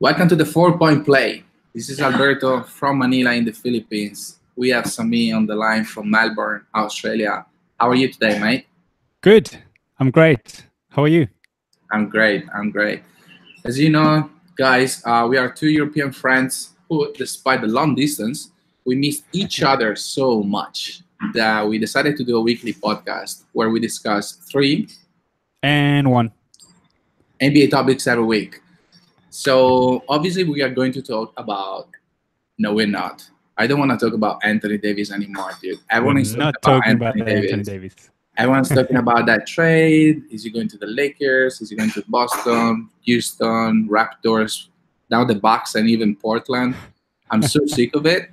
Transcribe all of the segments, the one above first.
Welcome to the 4 Point Play. This is Alberto from Manila in the Philippines. We have Sami on the line from Melbourne, Australia. How are you today, mate? Good. I'm great. How are you? I'm great. I'm great. As you know, guys, we are two European friends who, despite the long distance, we missed each other so much that we decided to do a weekly podcast where we discuss 3-1 NBA topics every week. So obviously, we are going to talk about. No, we're not. I don't want to talk about Anthony Davis anymore, dude. Everyone is not talking talking about about Anthony Anthony Davis. Davis. Everyone's talking about that trade. Is he going to the Lakers? Is he going to Boston, Houston, Raptors, now the Bucks, and even Portland? I'm so sick of it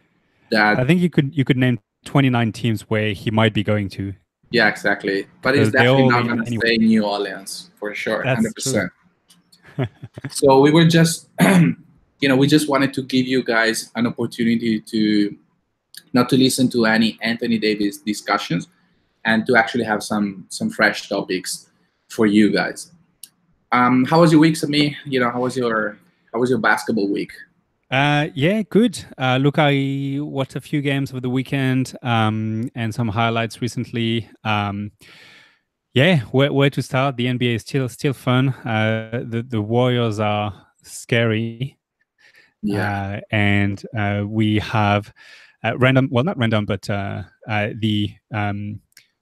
that I think you could name 29 teams where he might be going to. yeah, exactly. But he's Because they're definitely all not in going to anyway. stay in New Orleans for sure, That's 100%. So we were just, we just wanted to give you guys an opportunity to not to listen to any Anthony Davis discussions and to actually have some fresh topics for you guys. How was your week, Sami? How was your basketball week? Yeah, good. Look, I watched a few games over the weekend and some highlights recently. Yeah, where to start? The NBA is still fun. The Warriors are scary. Yeah. And we have random, well, not random, but the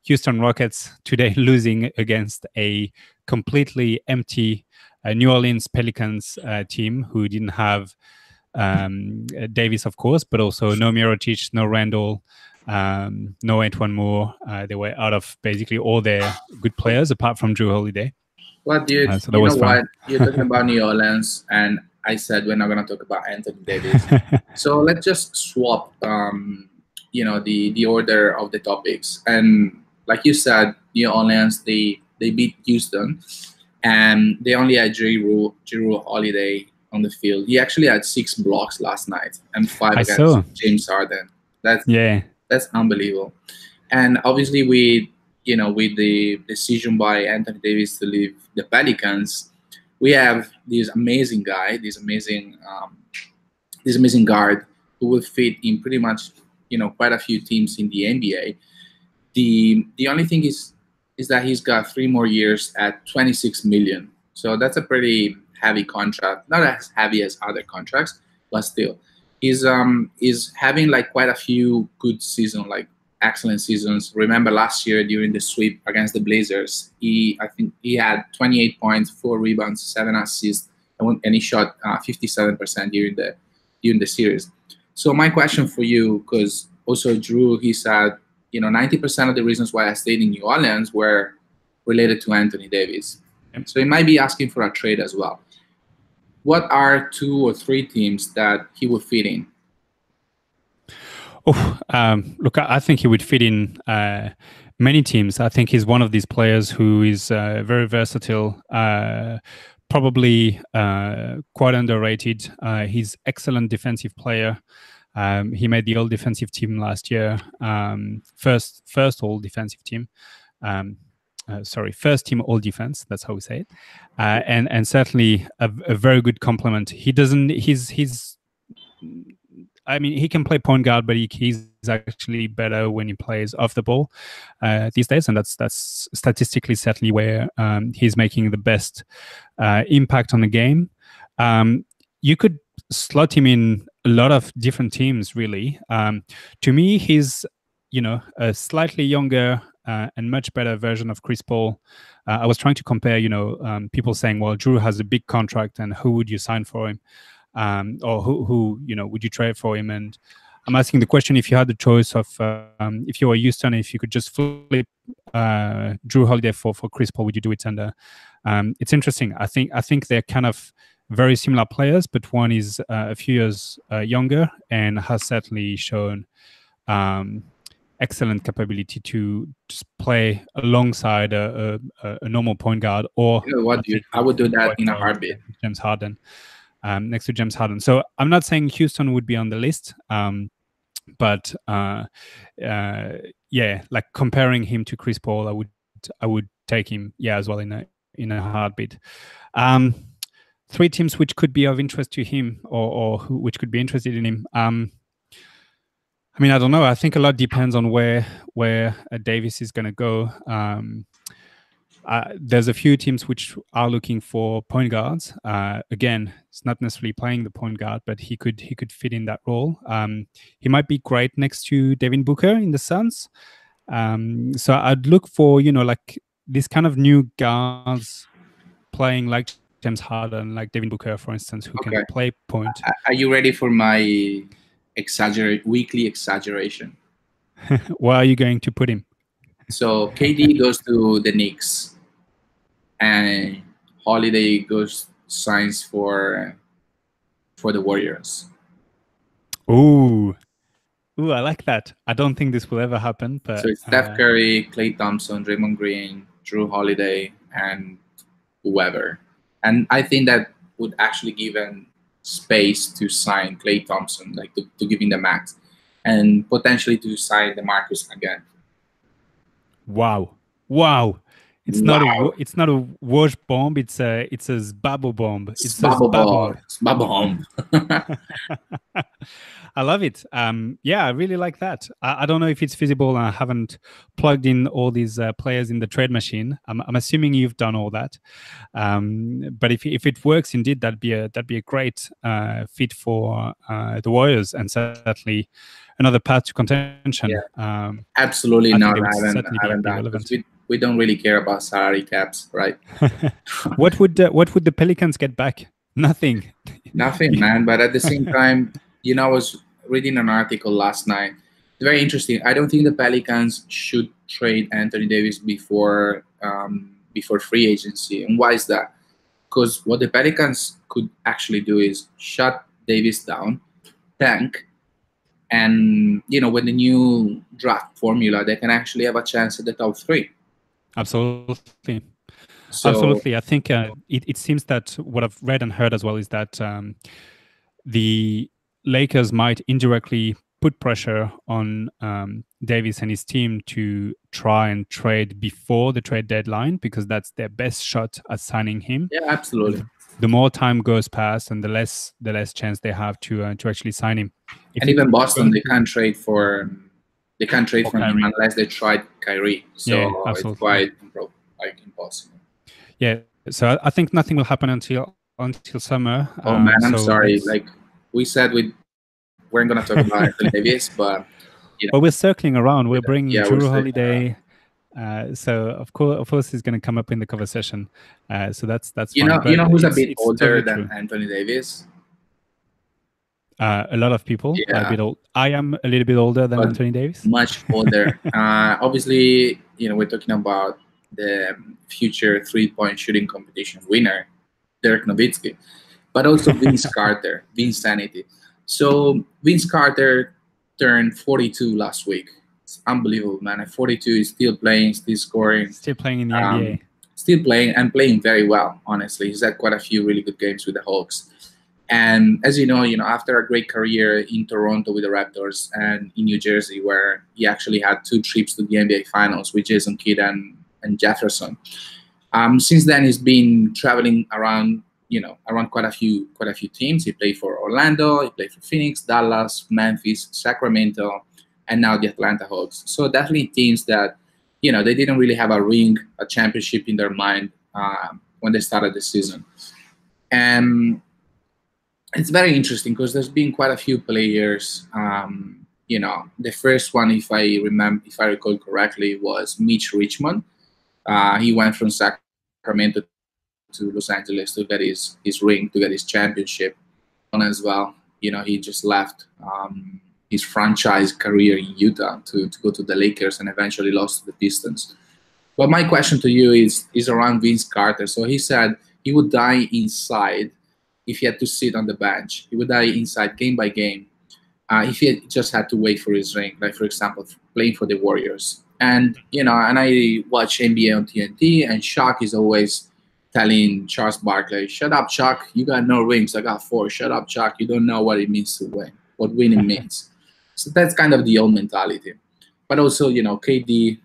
Houston Rockets today losing against a completely empty New Orleans Pelicans team who didn't have Davis, of course, but also no Mirotic, no Randall, no Antoine Moore. They were out of basically all their good players apart from Drew Holiday. Well, dude, So that was fun. what? You're talking about New Orleans, and I said we're not going to talk about Anthony Davis. So let's just swap, the order of the topics. And like you said, New Orleans, they beat Houston, and they only had Drew Holiday on the field. He actually had 6 blocks last night and 5 I against saw. James Harden. That's unbelievable. And obviously, with the decision by Anthony Davis to leave the Pelicans, we have this amazing guy, this amazing guard who will fit in pretty much quite a few teams in the NBA. The only thing is that he's got 3 more years at 26 million. So that's a pretty heavy contract, not as heavy as other contracts, but still, he's having like quite a few good seasons, like excellent seasons. Remember last year during the sweep against the Blazers, I think he had 28 points, 4 rebounds, 7 assists, and he shot 57% during the series. So my question for you, because also Drew, he said 90% of the reasons why I stayed in New Orleans were related to Anthony Davis. So he might be asking for a trade as well. What are 2 or 3 teams that he would fit in? Look, I think he would fit in many teams. I think he's one of these players who is very versatile, probably quite underrated. He's excellent defensive player. He made the all-defensive team last year, first all-defensive team. First team all defense. That's how we say it, and certainly a very good complement. He doesn't. I mean, he can play point guard, but he's actually better when he plays off the ball these days, and that's statistically certainly where he's making the best impact on the game. You could slot him in a lot of different teams, really. To me, he's a slightly younger and much better version of Chris Paul. I was trying to compare, people saying, well, Drew has a big contract and who would you sign for him? Or who would you trade for him? And I'm asking the question, if you had the choice of, if you were Houston, if you could just flip Drew Holiday for Chris Paul, would you do it? And it's interesting. I think they're kind of very similar players, but one is a few years younger and has certainly shown excellent capability to just play alongside a normal point guard. Or what, dude? I would do that in a heartbeat. James Harden. Next to James Harden. So I'm not saying Houston would be on the list, but like comparing him to Chris Paul, I would take him, as well in a heartbeat. three teams which could be of interest to him, or which could be interested in him. I mean, I don't know. I think a lot depends on where Davis is going to go. There's a few teams which are looking for point guards. Again, it's not necessarily playing the point guard, but he could fit in that role. He might be great next to Devin Booker in the Suns. So I'd look for, like this kind of new guards playing like James Harden, like Devin Booker, for instance, who can play point. Are you ready for my weekly exaggeration? Where are you going to put him? So KD goes to the Knicks, and Holiday signs for the Warriors. Ooh, I like that. I don't think this will ever happen, but so it's Steph Curry, Klay Thompson, Draymond Green, Drew Holiday, and whoever. And I think that would actually give him space to sign Klay Thompson, like to give him the max, and potentially to sign DeMarcus again. Wow! It's not a wash bomb. It's a Zbabo bomb. It's a Zbabo bomb. I love it. Yeah, I really like that. I don't know if it's feasible. I haven't plugged in all these players in the trade machine. I'm assuming you've done all that. But if it works indeed, that'd be a great fit for the Warriors, and certainly another path to contention. Yeah. Absolutely not. I haven't done. We don't really care about salary caps, right? What would the Pelicans get back? Nothing. Nothing, man. But at the same time, I was reading an article last night. Very interesting. I don't think the Pelicans should trade Anthony Davis before free agency. And why is that? Because what the Pelicans could actually do is shut Davis down, tank, and with the new draft formula, they can actually have a chance at the top 3. Absolutely. Absolutely. I think it seems that what I've read and heard as well is that the Lakers might indirectly put pressure on Davis and his team to try and trade before the trade deadline, because that's their best shot at signing him. Yeah, absolutely. The more time goes past, and the less chance they have to actually sign him. And even Boston, they can't trade for him unless they tried Kyrie. So it's quite impossible. Yeah. So I think nothing will happen until summer. Oh man, I'm sorry. Like we said, we weren't going to talk about Anthony Davis, but well, we're circling around. We're bringing Drew Holiday. So of course, he's going to come up in the conversation. So that's you know who's a bit older than Anthony Davis? A lot of people are a bit old. I am a little bit older than Anthony Davis. Much older. Obviously, we're talking about the future 3-point shooting competition winner, Dirk Nowitzki, but also Vince Carter, Vince Sanity. So Vince Carter turned 42 last week. It's unbelievable, man. At 42, he's still playing, still scoring. Still playing in the NBA. Still playing, and playing very well, honestly. He's had quite a few really good games with the Hawks. And as you know, after a great career in Toronto with the Raptors and in New Jersey, where he actually had 2 trips to the NBA Finals with Jason Kidd and Jefferson. Since then, he's been traveling around quite a few teams. He played for Orlando, he played for Phoenix, Dallas, Memphis, Sacramento, and now the Atlanta Hawks. So definitely teams that, they didn't really have a championship in their mind when they started the season. And it's very interesting because there's been quite a few players. The first one, if I recall correctly, was Mitch Richmond. He went from Sacramento to Los Angeles to get his ring, to get his championship. And as well, he just left his franchise career in Utah to go to the Lakers and eventually lost to the Pistons. But my question to you is around Vince Carter. So he said he would die inside if he had to sit on the bench. He would die inside game by game if he just had to wait for his ring, like, for example, playing for the Warriors. And, and I watch NBA on TNT, and Shaq is always telling Charles Barkley, "Shut up, Chuck. You got no rings. I got 4. Shut up, Chuck. You don't know what it means to win, what winning means." So that's kind of the old mentality. But also, KD,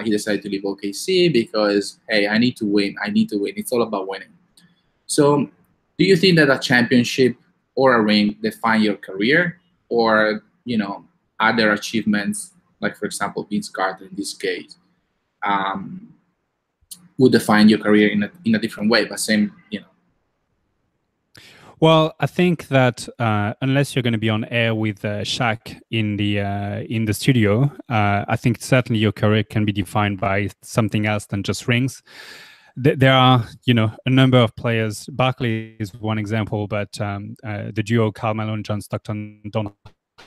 he decided to leave OKC because, hey, I need to win. It's all about winning. So Do you think that a championship or a ring define your career, or other achievements, like for example Vince Carter in this case, um, would define your career in a different way, but same. Well, I think that unless you're going to be on air with Shaq in the studio, I think certainly your career can be defined by something else than just rings. There are, a number of players. Barkley is one example, but the duo Karl Malone, John Stockton don't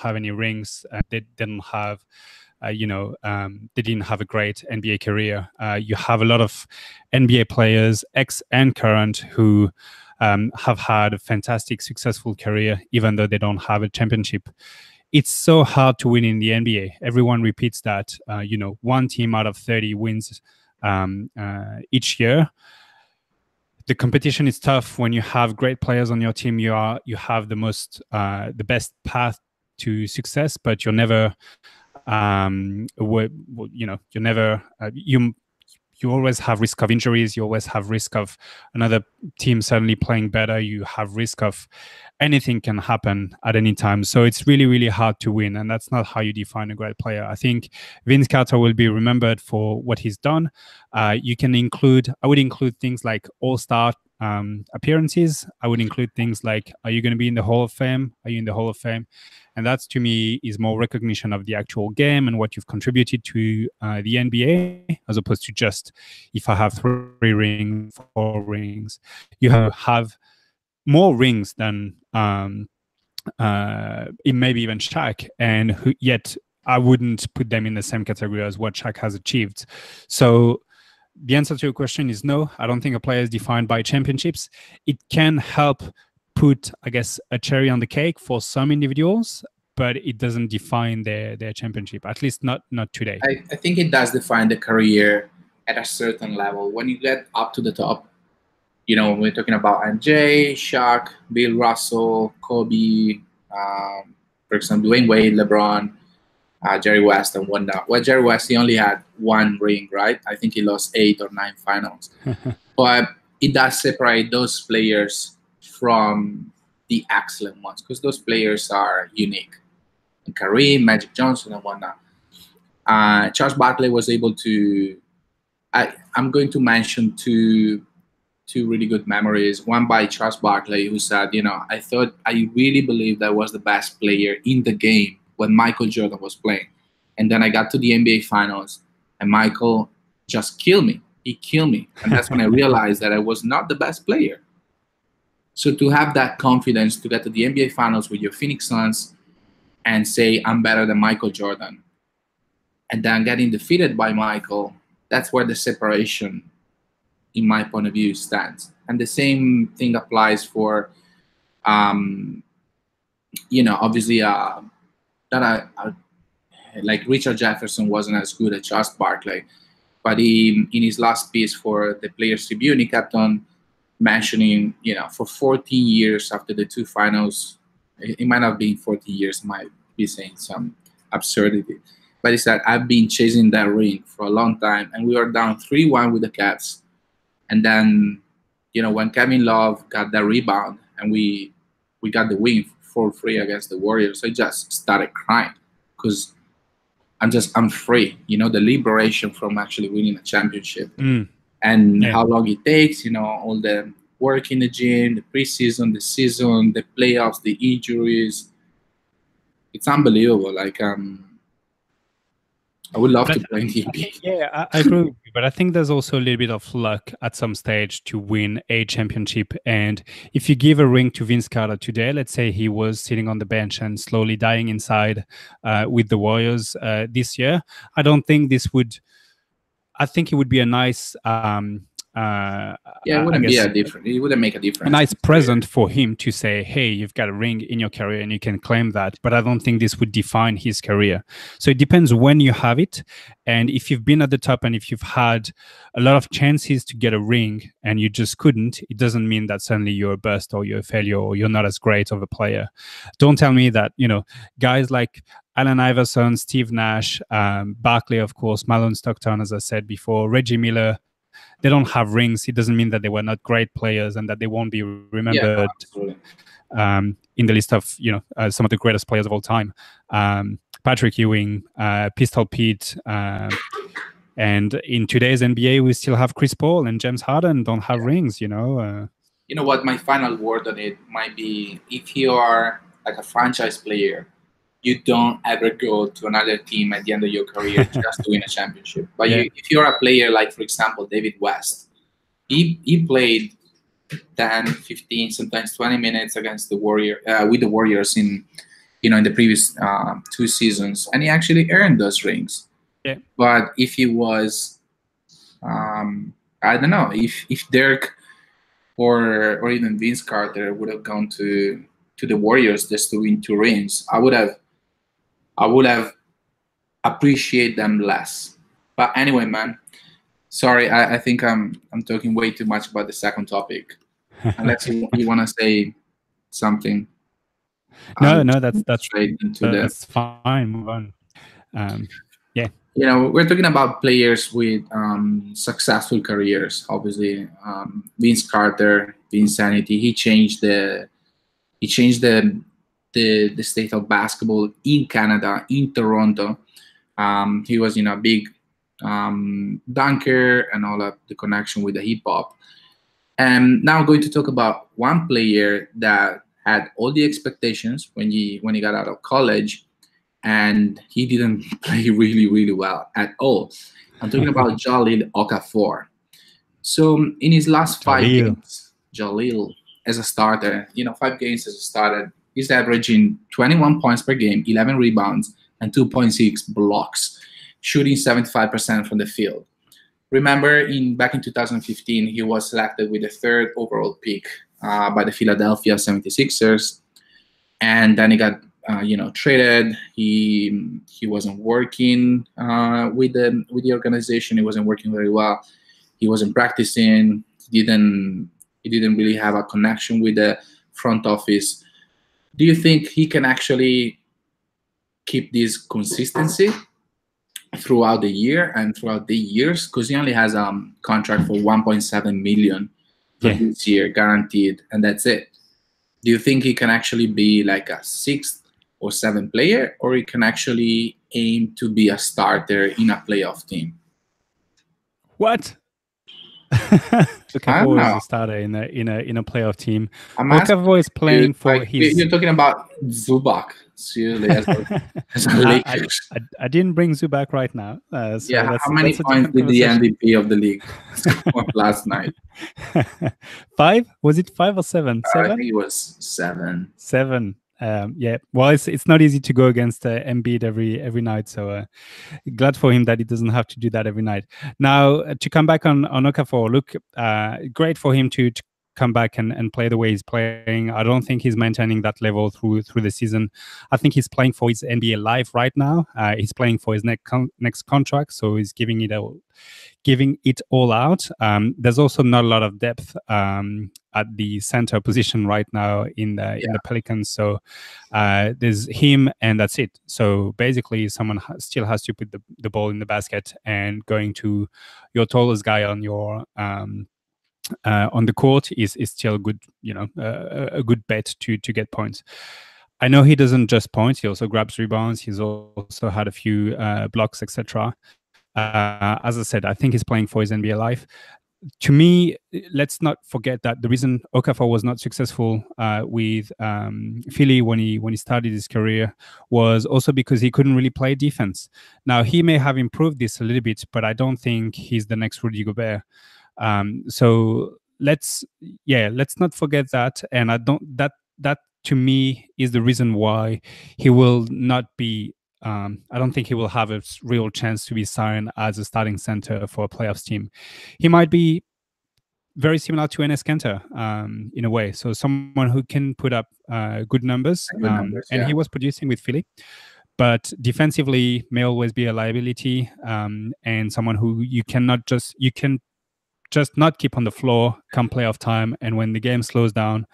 have any rings. They didn't have. They didn't have a great NBA career. You have a lot of NBA players, ex and current, who have had a fantastic, successful career, even though they don't have a championship. It's so hard to win in the NBA. Everyone repeats that. One team out of 30 wins each year. The competition is tough when you have great players on your team. You have the best path to success, but you're never. You always have risk of injuries. You always have risk of another team suddenly playing better. You have risk of anything can happen at any time. So it's really, really hard to win. And that's not how you define a great player. I think Vince Carter will be remembered for what he's done. I would include things like all-star appearances. I would include things like, are you going to be in the Hall of Fame? Are you in the Hall of Fame? And that, to me, is more recognition of the actual game and what you've contributed to the NBA, as opposed to just, if I have 3 rings, 4 rings. You have more rings than maybe even Shaq, and yet I wouldn't put them in the same category as what Shaq has achieved. So the answer to your question is no. I don't think a player is defined by championships. It can help put, I guess, a cherry on the cake for some individuals, but it doesn't define their championship, at least not today. I think it does define the career at a certain level. When you get up to the top, when we're talking about MJ, Shaq, Bill Russell, Kobe, for example, Dwayne Wade, LeBron, Jerry West, and whatnot. Well, Jerry West, he only had 1 ring, right? I think he lost 8 or 9 finals. But it does separate those players from the excellent ones, because those players are unique. And Kareem, Magic Johnson, and whatnot. Charles Barkley was able to. I'm going to mention two really good memories. One by Charles Barkley, who said, I really believed I was the best player in the game when Michael Jordan was playing. And then I got to the NBA Finals, and Michael just killed me. He killed me. And that's when I realized that I was not the best player. So to have that confidence to get to the NBA Finals with your Phoenix Suns and say, I'm better than Michael Jordan, and then getting defeated by Michael, that's where the separation, in my point of view, stands. And the same thing applies for, obviously, like Richard Jefferson wasn't as good as Charles Barkley, but in his last piece for the Players Tribune, he kept on mentioning, for 14 years after the 2 finals, it might not be 14 years, might be saying some absurdity, but he said, I've been chasing that ring for a long time, and we were down 3-1 with the Cavs, and then, when Kevin Love got that rebound and we got the win 4-3 against the Warriors, I just started crying, because I'm free, the liberation from actually winning a championship. And how long it takes, all the work in the gym, the preseason, the season, the playoffs, the injuries. It's unbelievable. Like, I would love to play in the NBA. Yeah, I agree with you, but I think there's also a little bit of luck at some stage to win a championship. And if you give a ring to Vince Carter today, let's say he was sitting on the bench and slowly dying inside with the Warriors this year, I don't think this would. I think it would be a nice. It wouldn't be a different. It wouldn't make a difference. A nice present for him to say, "Hey, you've got a ring in your career, and you can claim that." But I don't think this would define his career. So it depends when you have it, and if you've been at the top, and if you've had a lot of chances to get a ring, and you just couldn't, it doesn't mean that suddenly you're a bust or you're a failure or you're not as great of a player. Don't tell me that guys like Allen Iverson, Steve Nash, Barkley, of course, Malone Stockton, as I said before, Reggie Miller. they don't have rings, it doesn't mean that they were not great players and that they won't be Yeah, no, remembered absolutely. in the list of some of the greatest players of all time. Patrick Ewing, Pistol Pete, and in today's NBA, we still have Chris Paul and James Harden don't have rings. You know what? My final word on it might be: if you are like a franchise player, you don't ever go to another team at the end of your career just to win a championship. But if you're a player like, for example, David West, he played 10, 15, sometimes 20 minutes against the with the Warriors in the previous 2 seasons, and he actually earned those rings. Yeah. But if he was, I don't know, if Dirk or even Vince Carter would have gone to the Warriors just to win 2 rings, I would have appreciated them less. But anyway, man, sorry, I think I'm talking way too much about the second topic. Unless you want to say something. No, that's straight into that's fine. Move on. Yeah. We're talking about players with successful careers. Obviously, Vince Carter, Vinsanity. He changed the state of basketball in Canada, in Toronto. He was a big dunker and all of the connection with the hip hop. And now I'm going to talk about one player that had all the expectations when he got out of college, and he didn't play really, really well at all. I'm talking about Jahlil Okafor. So in his last 5 games, Jahlil as a starter, 5 games as a starter, he's averaging 21 points per game, 11 rebounds, and 2.6 blocks, shooting 75% from the field. Remember, back in 2015, he was selected with the 3rd overall pick by the Philadelphia 76ers, and then he got traded. He wasn't working with the organization. He wasn't working very well. He wasn't practicing. He didn't really have a connection with the front office. Do you think he can actually keep this consistency throughout the year and throughout the years? Because he only has a contract for 1.7 million for this year, guaranteed, and that's it. Do you think he can actually be like a 6th or 7th player, or he can actually aim to be a starter in a playoff team? What? Okafor is a starter in a playoff team. Okafor is playing for his. You're talking about Zubac, seriously, as a Lakers. I didn't bring Zubac right now. So how many points did the MVP of the league score last night? 5? Was it 5 or 7? 7? I think it was 7. 7. Well, it's not easy to go against Embiid every night, so glad for him that he doesn't have to do that every night. Now, to come back on Okafor, look, great for him to come back and play the way he's playing. I don't think he's maintaining that level through the season. I think he's playing for his NBA life right now. He's playing for his next contract, so he's giving it all out. There's also not a lot of depth at the center position right now in the Pelicans. So there's him, and that's it. So basically, someone still has to put the ball in the basket, and going to your tallest guy on your on the court is still good, a good bet to get points. I know he doesn't just point; he also grabs rebounds. He's also had a few blocks, etc. As I said, I think he's playing for his NBA life. To me, let's not forget that the reason Okafor was not successful with Philly when he started his career was also because he couldn't really play defense. Now, he may have improved this a little bit, but I don't think he's the next Rudy Gobert. So let's not forget that. And that to me is the reason why he will not be. I don't think he will have a real chance to be signed as a starting center for a playoffs team. He might be very similar to Enes Kanter in a way. So someone who can put up good numbers. And he was producing with Philly. But defensively may always be a liability, and someone who you can just not keep on the floor come playoff time, and when the game slows down,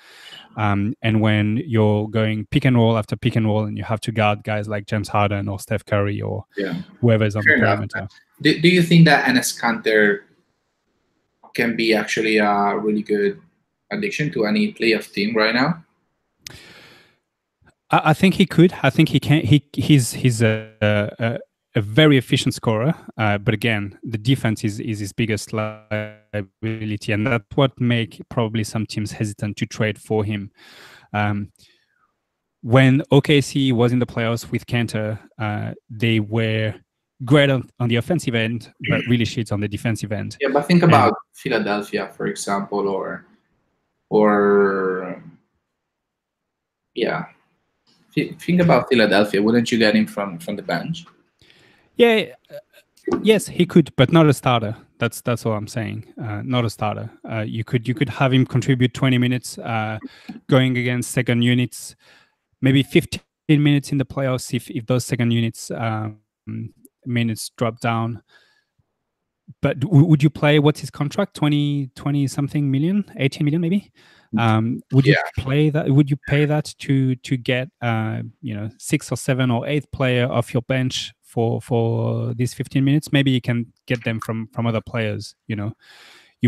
and when you're going pick and roll after pick and roll, and you have to guard guys like James Harden or Steph Curry or whoever is on the perimeter. Do you think that Enes Kanter can be actually a really good addition to any playoff team right now? I think he could. I think he can. He's a very efficient scorer. But again, the defense is his biggest liability, and that's what make probably some teams hesitant to trade for him. When OKC was in the playoffs with Kanter, they were great on the offensive end, but really shit on the defensive end. Yeah, but think about Philadelphia, for example, or yeah, think about Philadelphia. Wouldn't you get him from the bench? Yeah, yes, he could, but not a starter. That's all I'm saying. Not a starter. You could have him contribute 20 minutes, going against second units, maybe 15 minutes in the playoffs if those second units minutes drop down. But would you play, what's his contract, 20 something million, 18 million maybe? Would you play that? Would you pay that to get 6 or 7 or 8 player off your bench for these 15 minutes? Maybe you can get them from other players. You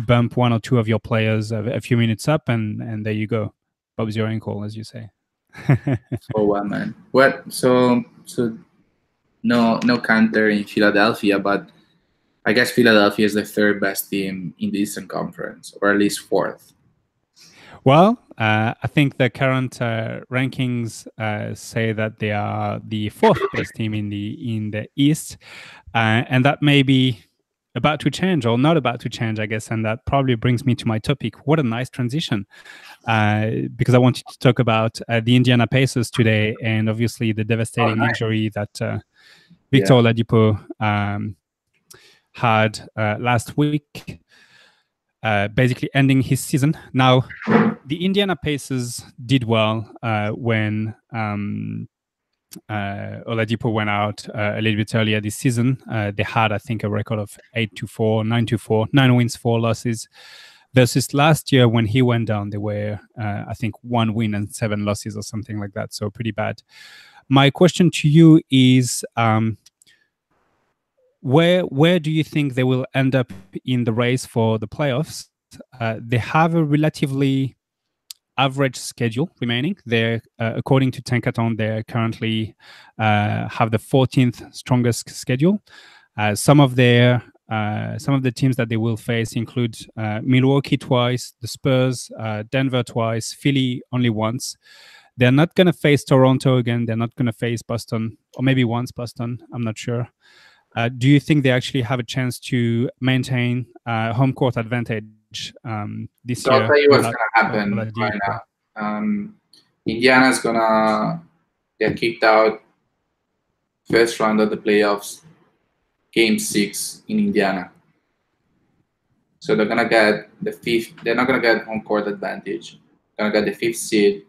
bump 1 or 2 of your players a few minutes up, and there you go. Bob's your ankle, as you say. Oh wow, man. What? So no Kanter in Philadelphia, but I guess Philadelphia is the 3rd best team in the Eastern Conference, or at least 4th. Well, I think the current rankings say that they are the 4th best team in the East, and that may be about to change or not about to change, I guess. And that probably brings me to my topic. What a nice transition, because I wanted to talk about the Indiana Pacers today, and obviously the devastating injury that Victor Oladipo had last week, basically ending his season. Now, the Indiana Pacers did well when Oladipo went out a little bit earlier this season. They had, I think, a record of 8-4, 9-4, 9 wins, 4 losses. Versus last year when he went down, they were, I think, 1 win and 7 losses or something like that. So pretty bad. My question to you is, where do you think they will end up in the race for the playoffs? They have a relatively average schedule remaining. They're, according to Tankathon, they currently have the 14th strongest schedule. Some of the teams that they will face include Milwaukee twice, the Spurs, Denver twice, Philly only once. They're not going to face Toronto again. They're not going to face Boston, or maybe once Boston. I'm not sure. Do you think they actually have a chance to maintain home court advantage this year? I'll tell you what's going to happen right now. Indiana's going to get kicked out first round of the playoffs, game 6 in Indiana. So they're going to get the 5th. They're not going to get home court advantage. They're going to get the 5th seed.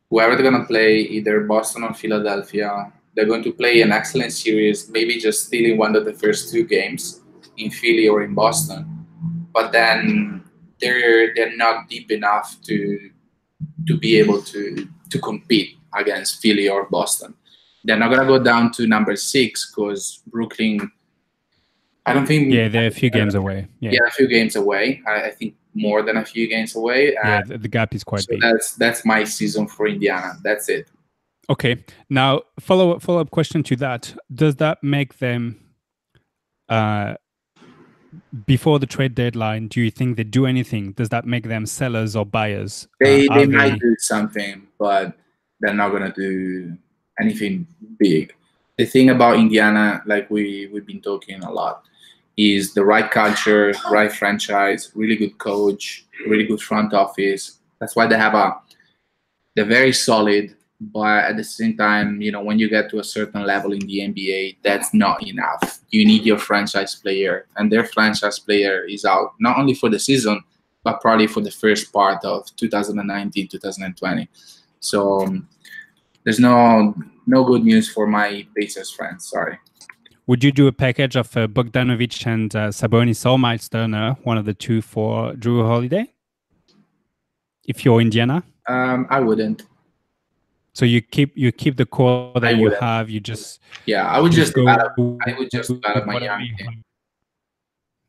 Whoever they're going to play, either Boston or Philadelphia, they're going to play an excellent series, maybe just stealing one of the first 2 games in Philly or in Boston. But then they're not deep enough to be able to compete against Philly or Boston. They're not gonna go down to number 6 because Brooklyn. I don't think. Yeah, they're a few games away. Yeah, a few games away. I think more than a few games away. Yeah, the gap is quite big. That's my season for Indiana. That's it. Okay. Now, follow-up question to that. Does that make them, before the trade deadline, do you think they do anything? Does that make them sellers or buyers? They might do something, but they're not going to do anything big. The thing about Indiana, like we've been talking a lot, is the right culture, right franchise, really good coach, really good front office. That's why they're very solid. But at the same time, when you get to a certain level in the NBA, that's not enough. You need your franchise player, and their franchise player is out not only for the season, but probably for the first part of 2019, 2020. So there's no good news for my Pacers friends. Sorry. Would you do a package of Bogdanovic and Sabonis or Miles Turner, one of the 2 for Drew Holiday? If you're Indiana? I wouldn't. So you keep the core that you have. You just I would just develop my young team.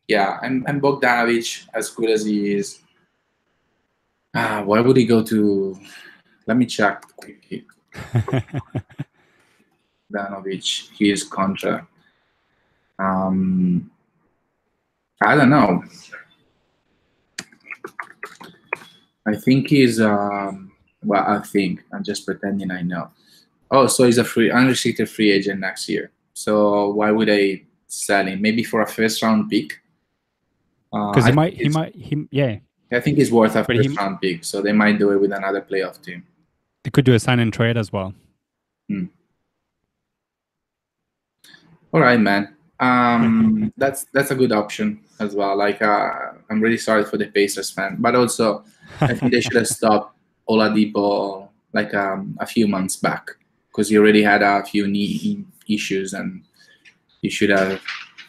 Yeah, and Bogdanovic, as good as he is, why would he go to? Let me check quickly. Bogdanovic, his contract. I don't know. I think he's well, I think I'm just pretending I know. Oh, so he's a unrestricted free agent next year. So why would I sell him? Maybe for a first round pick. Because yeah. I think he's worth a first round pick. So they might do it with another playoff team. They could do a sign and trade as well. All right, man. That's a good option as well. Like, I'm really sorry for the Pacers fan, but also I think they should have stopped Oladipo like a few months back because he already had a few knee issues, and he should have,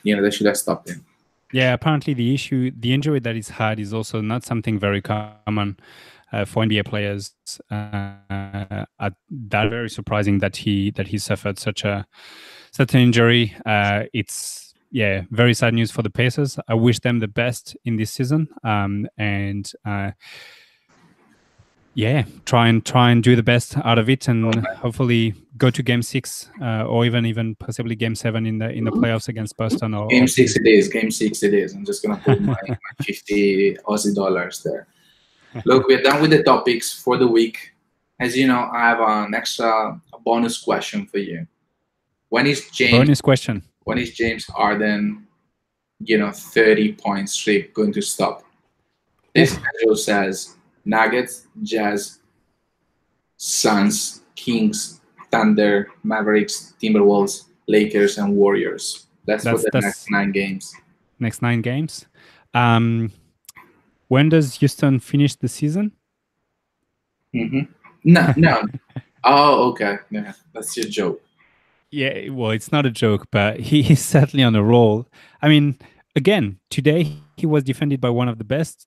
they should have stopped him. Yeah, apparently the injury that he's had is also not something very common for NBA players. That very surprising that he suffered such an injury. It's very sad news for the Pacers. I wish them the best in this season, and try and do the best out of it, and hopefully go to Game 6 or even possibly Game 7 in the playoffs against Boston. Or Game 6 it is. Game 6 it is. I'm just gonna put my 50 Aussie dollars there. Look, we're done with the topics for the week. As you know, I have an extra bonus question for you. When is James Harden, 30-point streak going to stop? This schedule says Nuggets, Jazz, Suns, Kings, Thunder, Mavericks, Timberwolves, Lakers, and Warriors. That's for the next 9 games. Next 9 games. When does Houston finish the season? No. Oh, okay. Yeah, that's your joke. Yeah, well, it's not a joke, but he's certainly on a roll. I mean, again, today he was defended by one of the best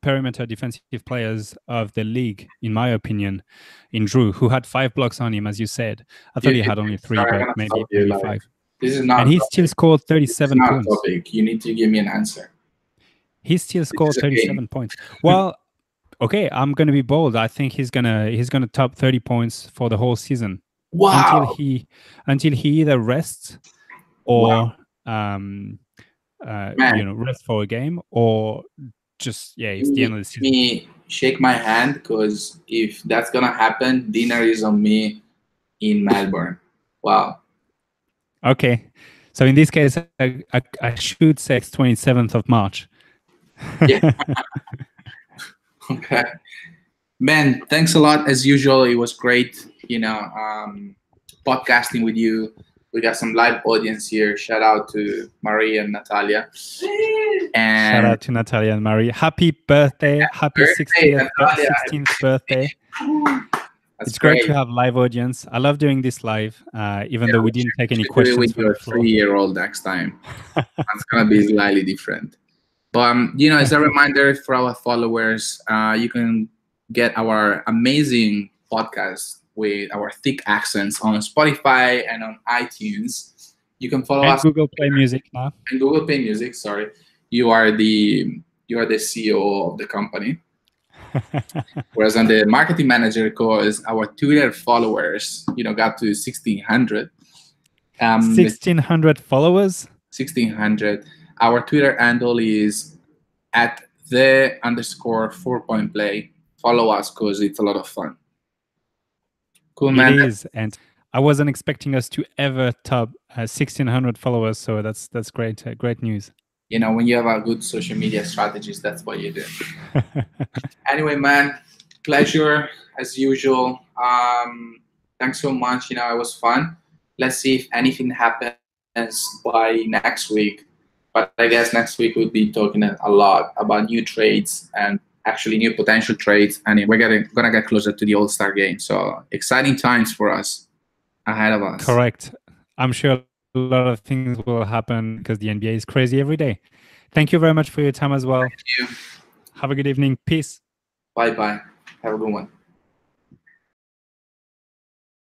perimeter defensive players of the league, in my opinion, in Drew, who had 5 blocks on him, as you said. I thought he had only 3, but maybe 5. This is not. And he still scored 37 points. Topic. You need to give me an answer. He still scored 37 points. Well, okay, I'm gonna be bold. I think he's gonna top 30 points for the whole season. Wow. Until he either rests or rest for a game, or just it's the end of the season. Me shake my hand, because if that's gonna happen, dinner is on me in Melbourne. Wow. Okay, so in this case, I should say 27th of March. Yeah. Okay, man. Thanks a lot as usual. It was great. Podcasting with you. We got some live audience here. Shout out to Marie and Natalia. And shout out to Natalia and Marie. Happy birthday. Happy 16th birthday. It's great to have live audience. I love doing this live, even though we didn't take any questions. With your 3-year-old next time. That's going to be slightly different. But, as a reminder for our followers, you can get our amazing podcast with our thick accents on Spotify and on iTunes. You can follow us. Google Play Music now. And Google Play Music, sorry. You are the CEO of the company. Whereas on the marketing manager course, our Twitter followers, got to 1,600. 1,600 followers? 1,600. Our Twitter handle is @the_4PointPlay. Follow us because it's a lot of fun. Cool, man. It is, and I wasn't expecting us to ever top 1,600 followers, so that's great. Great news. When you have a good social media strategist, that's what you do. Anyway, man, pleasure as usual. Thanks so much. It was fun. Let's see if anything happens by next week. But I guess next week we'll be talking a lot about new trades and actually new potential trades. And we're gonna get closer to the All-Star game. So exciting times for us ahead of us. Correct. I'm sure a lot of things will happen because the NBA is crazy every day. Thank you very much for your time as well. Thank you. Have a good evening. Peace. Bye-bye. Have a good one.